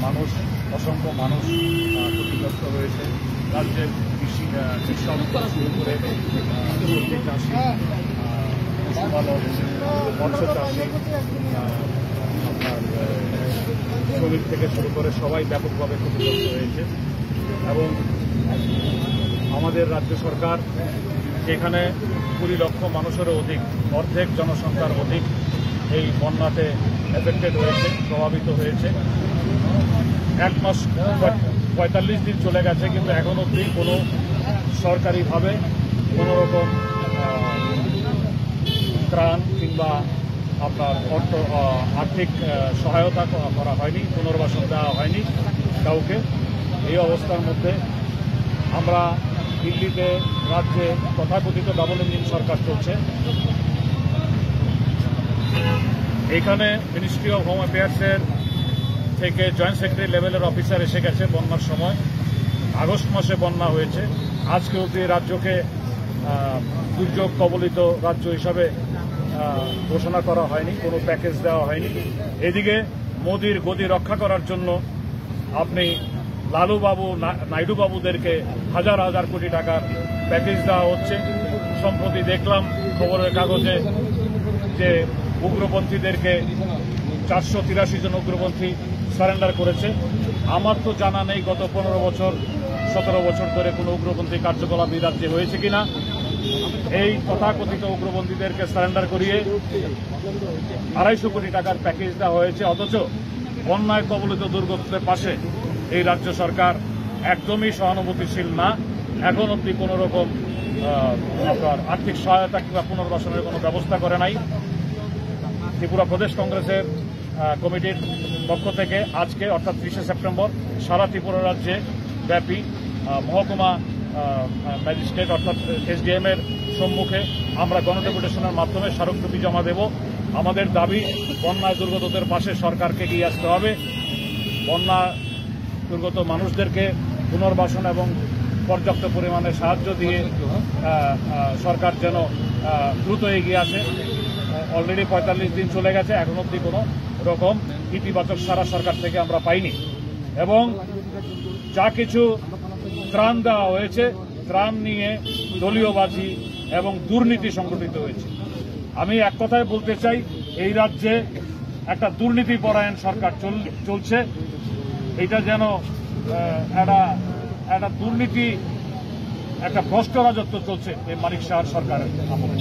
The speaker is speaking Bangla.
মানুষ অসংখ্য মানুষ ক্ষতিগ্রস্ত হয়েছে। রাজ্যের কৃষক শুরু করে সবজি চাষি, পশুপালক, মৎস্য চাষি, আপনার শ্রমিক থেকে শুরু করে সবাই ব্যাপকভাবে ক্ষতিগ্রস্ত হয়েছে। এবং আমাদের রাজ্য সরকার যেখানে 20 লক্ষ মানুষেরও অধিক, অর্ধেক জনসংখ্যার অধিক এই বন্যাতে এফেক্টেড হয়েছে, প্রভাবিত হয়েছে। 1 মাস 45 দিন চলে গেছে, কিন্তু এখন অবধি কোনো সরকারিভাবে কোনো রকম ত্রাণ কিংবা আপনার আর্থিক সহায়তা করা হয়নি, পুনর্বাসন দেওয়া হয়নি কাউকে। এই অবস্থার মধ্যে আমরা দিল্লিতে রাজ্যে তথাকথিত ডাবল ইঞ্জিন সরকার চলছে। এখানে মিনিস্ট্রি অফ হোম অ্যাফেয়ার্সের থেকে জয়েন্ট সেক্রেটারি লেভেলের অফিসার এসে গেছে বন্যার সময়। আগস্ট মাসে বন্যা হয়েছে, আজকে অবধি রাজ্যকে দুর্যোগ কবলিত রাজ্য হিসাবে ঘোষণা করা হয়নি, কোনো প্যাকেজ দেওয়া হয়নি। এদিকে মোদির গদি রক্ষা করার জন্য আপনি লালুবাবু, নাইডুবাবুদেরকে হাজার হাজার কোটি টাকার প্যাকেজ দেওয়া হচ্ছে। সম্প্রতি দেখলাম খবরের কাগজে যে উগ্রপন্থীদেরকে 483 জন উগ্রপন্থী সারেন্ডার করেছে। আমার তো জানা নেই গত 15-17 বছর ধরে কোনো উগ্রপন্থী কার্যকলাপ এই রাজ্যে হয়েছে কিনা। এই তথাকথিত উগ্রপন্থীদেরকে সারেন্ডার করিয়ে 250 কোটি টাকার প্যাকেজ দেওয়া হয়েছে, অথচ বন্যায় কবলিত দুর্গতদের পাশে এই রাজ্য সরকার একদমই সহানুভূতিশীল না। এখন অবধি কোনো রকম আপনার আর্থিক সহায়তা কিংবা পুনর্বাসনের কোনো ব্যবস্থা করে নাই। ত্রিপুরা প্রদেশ কংগ্রেসের কমিটির পক্ষ থেকে আজকে অর্থাৎ 30শে সেপ্টেম্বর সারা ত্রিপুরা রাজ্যে ব্যাপী মহকুমা ম্যাজিস্ট্রেট অর্থাৎ SDM এর সম্মুখে আমরা গণডেপুটেশনের মাধ্যমে স্মারকলিপি জমা দেব। আমাদের দাবি, বন্যায় দুর্গতদের পাশে সরকারকে এগিয়ে আসতে হবে। বন্যা দুর্গত মানুষদেরকে পুনর্বাসন এবং পর্যাপ্ত পরিমাণে সাহায্য দিয়ে সরকার যেন দ্রুত এগিয়ে আসে। অলরেডি 45 দিন চলে গেছে, এখন অবধি কোনো রকম ইতিবাচক সারা সরকার থেকে আমরা পাইনি। এবং যা কিছু ত্রাণ দেওয়া হয়েছে, ত্রাণ নিয়ে দলীয়বাজি এবং দুর্নীতি সংগঠিত হয়েছে। আমি এক কথায় বলতে চাই, এই রাজ্যে একটা দুর্নীতিপরায়ণ সরকার চলছে। এটা যেন একটা দুর্নীতি, একটা ভ্রষ্ট রাজত্ব চলছে এই মানিক সাহার সরকারের আমলে।